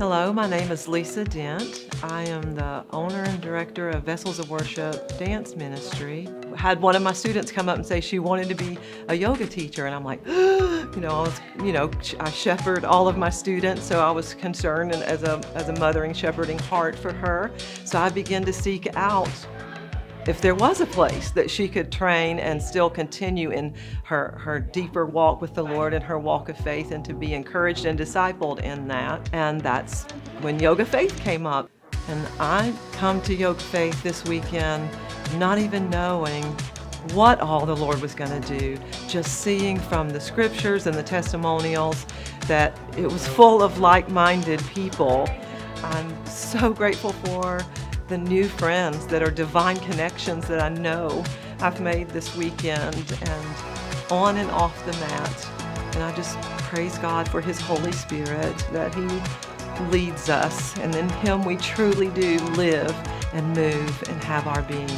Hello, my name is Lisa Dent. I am the owner and director of Vessels of Worship Dance Ministry. I had one of my students come up and say she wanted to be a yoga teacher, and I'm like, I shepherd all of my students, so I was concerned and as a mothering, shepherding heart for her. So I began to seek out if there was a place that she could train and still continue in her deeper walk with the Lord and her walk of faith, and to be encouraged and discipled in that. And that's when YogaFaith came up. And I come to YogaFaith this weekend not even knowing what all the Lord was going to do, just seeing from the scriptures and the testimonials that it was full of like-minded people. I'm so grateful for the new friends that are divine connections that I know I've made this weekend, and on and off the mat. And I just praise God for His Holy Spirit, that He leads us, and in Him we truly do live and move and have our being.